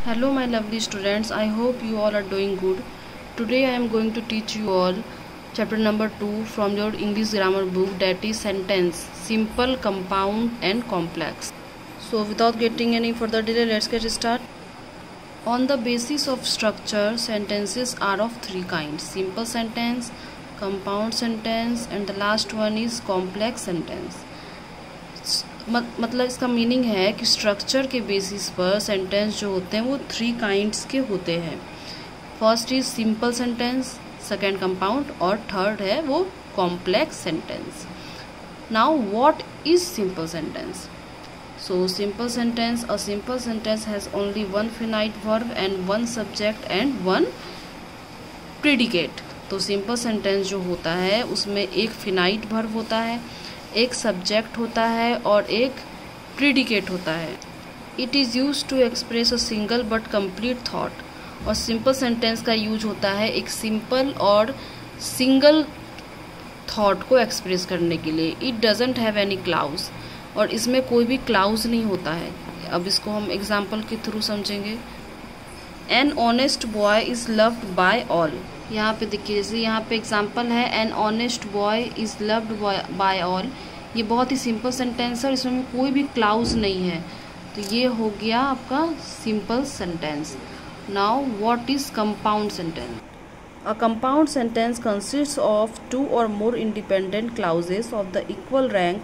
Hello my lovely students, I hope you all are doing good. Today I am going to teach you all chapter number 2 from your English grammar book, that is sentence, simple, compound and complex. So without getting any further delay, let's get started. On the basis of structure, sentences are of three kinds: simple sentence, compound sentence and the last one is complex sentence. मतलब इसका meaning है कि structure के basis पर sentence जो होते हैं वो थ्री काइंड्स के होते हैं. First is simple sentence, second compound और थर्ड है वो complex sentence. Now what is simple sentence? So simple sentence, a simple sentence has only one finite verb and one subject and one predicate. तो simple sentence जो होता है उसमें एक finite verb होता है, एक सब्जेक्ट होता है और एक प्रीडिकेट होता है. It is use to express a single but complete thought. और सिंपल सेंटेंस का यूज होता है एक सिंपल और सिंगल थॉट को एक्सप्रेस करने के लिए. It doesn't have any clause, और इसमें कोई भी क्लाउज नहीं होता है. अब इसको हम एग्जाम्पल के थ्रू समझेंगे. An honest boy is loved by all. यहाँ पे देखिए, जैसे यहाँ पे एग्जाम्पल है an honest boy is loved by all. ये बहुत ही सिंपल सेंटेंस है और इसमें कोई भी क्लाउज नहीं है. तो ये हो गया आपका simple sentence. Now what is compound sentence? A compound sentence consists of two or more independent clauses of the equal rank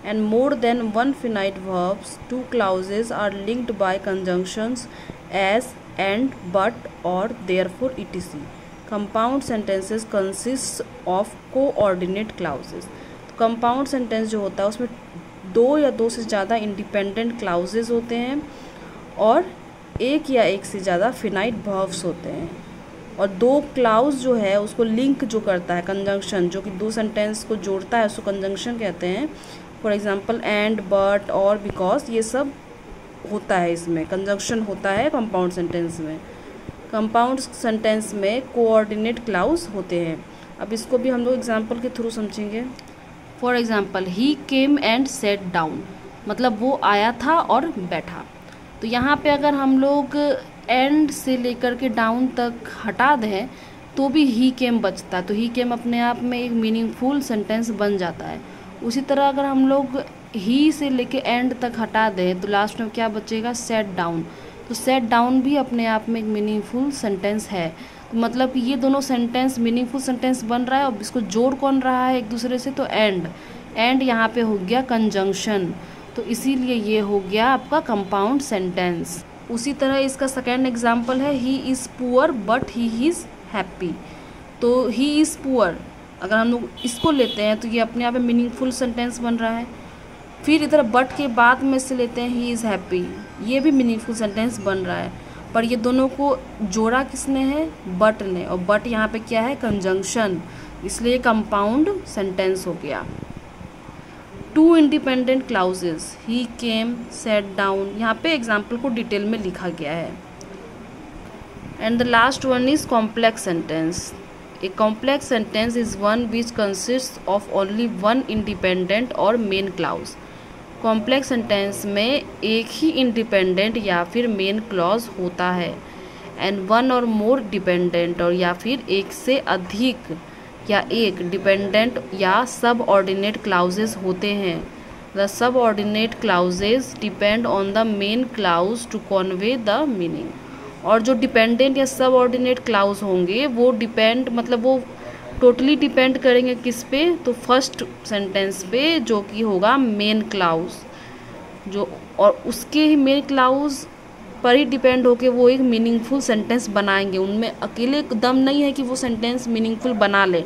and more than one finite verbs. Two clauses are linked by conjunctions as, and, but, or, therefore, etc. Compound sentences consists of coordinate clauses. Compound sentence जो होता है उसमें दो या दो से ज़्यादा independent clauses होते हैं और एक या एक से ज़्यादा फिनाइट वर्ब्स होते हैं. और दो क्लाउज जो है उसको लिंक जो करता है, कंजंक्शन, जो कि दो सेंटेंस को जोड़ता है, उसको कंजंक्शन कहते हैं. फॉर एग्जाम्पल एंड, बट, और, बिकॉज, ये सब होता है, इसमें कंजंक्शन होता है कंपाउंड सेंटेंस में. कंपाउंड सेंटेंस में कोऑर्डिनेट क्लाउज होते हैं. अब इसको भी हम लोग एग्जाम्पल के थ्रू समझेंगे. For example he came and set down, मतलब वो आया था और बैठा. तो यहाँ पे अगर हम लोग एंड से लेकर के डाउन तक हटा दें तो भी ही केम बचता है. तो ही केम अपने आप में एक मीनिंगफुल सेंटेंस बन जाता है. उसी तरह अगर हम लोग ही से लेके एंड तक हटा दें तो लास्ट में क्या बचेगा? Set down. तो सेट डाउन भी अपने आप में एक मीनिंगफुल सेंटेंस है. तो मतलब कि ये दोनों सेंटेंस मीनिंगफुल सेंटेंस बन रहा है. और इसको जोड़ कौन रहा है एक दूसरे से? तो एंड यहाँ पे हो गया कंजंक्शन. तो इसीलिए ये हो गया आपका कंपाउंड सेंटेंस. उसी तरह इसका सेकेंड एग्जाम्पल है he is poor but he is happy. तो ही इज़ पुअर, अगर हम लोग इसको लेते हैं तो ये अपने आप में मीनिंगफुल सेंटेंस बन रहा है. फिर इधर बट के बाद में से लेते हैं ही इज़ हैप्पी, ये भी मीनिंगफुल सेंटेंस बन रहा है. पर ये दोनों को जोड़ा किसने है? बट ने. और बट यहाँ पे क्या है? कंजंक्शन. इसलिए कंपाउंड सेंटेंस हो गया. Two independent clauses, he came, sat down, यहाँ पे एग्जाम्पल को डिटेल में लिखा गया है. And the last one is complex sentence. A complex sentence is one which consists of only one independent और main clause. Complex sentence में एक ही independent या फिर main clause होता है and one or more dependent और या फिर एक से अधिक या एक dependent या subordinate clauses होते हैं. The subordinate clauses depend on the main clause to convey the meaning. और जो डिपेंडेंट या सब ऑर्डिनेट क्लाउज होंगे वो डिपेंड, मतलब वो टोटली डिपेंड करेंगे किस पे? तो फर्स्ट सेंटेंस पे, जो कि होगा मेन क्लाउज, जो और उसके ही मेन क्लाउज पर ही डिपेंड होके वो एक मीनिंगफुल सेंटेंस बनाएंगे. उनमें अकेले दम नहीं है कि वो सेंटेंस मीनिंगफुल बना ले,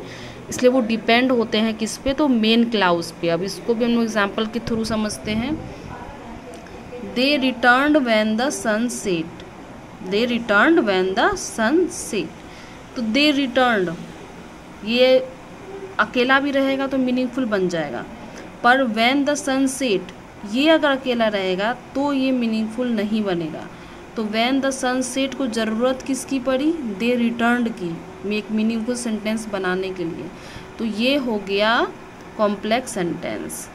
इसलिए वो डिपेंड होते हैं किस पे? तो मेन क्लाउज पे. अब इसको भी हम लोग एग्जाम्पल के थ्रू समझते हैं. They returned when the sun set. They returned when the sun set. तो they returned, ये अकेला भी रहेगा तो मीनिंगफुल बन जाएगा. पर when the sun set, ये अगर अकेला रहेगा तो ये मीनिंगफुल नहीं बनेगा. तो when the sun set को ज़रूरत किसकी पड़ी? they returned की, एक मीनिंगफुल सेंटेंस बनाने के लिए. तो ये हो गया कॉम्प्लेक्स सेंटेंस.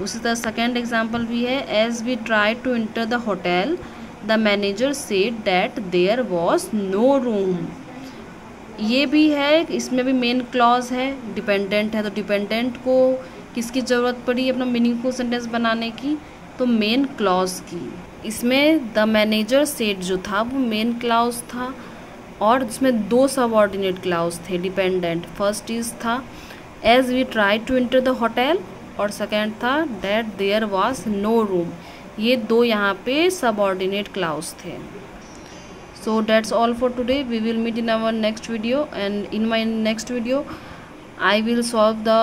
उसी तरह सेकेंड एग्जाम्पल भी है. As we try to enter the hotel the manager said that there was no room. ये भी है, इसमें भी मेन क्लॉज है, डिपेंडेंट है, तो डिपेंडेंट को किसकी ज़रूरत पड़ी अपना मीनिंगफुल सेंटेंस बनाने की, तो मेन क्लॉज की। इसमें द मैनेजर सेड जो था वो मेन क्लॉज था, और इसमें दो सबऑर्डिनेट क्लॉज थे डिपेंडेंट। फर्स्ट इज था as we try to enter the hotel, और सेकेंड था that there was no room. ये दो यहाँ पे सबऑर्डिनेट क्लॉज थे। So that's all for today. We will meet in our next video, and in my next video I will solve the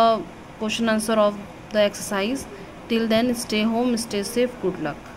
question answer of the exercise. Till then, stay home, stay safe, good luck.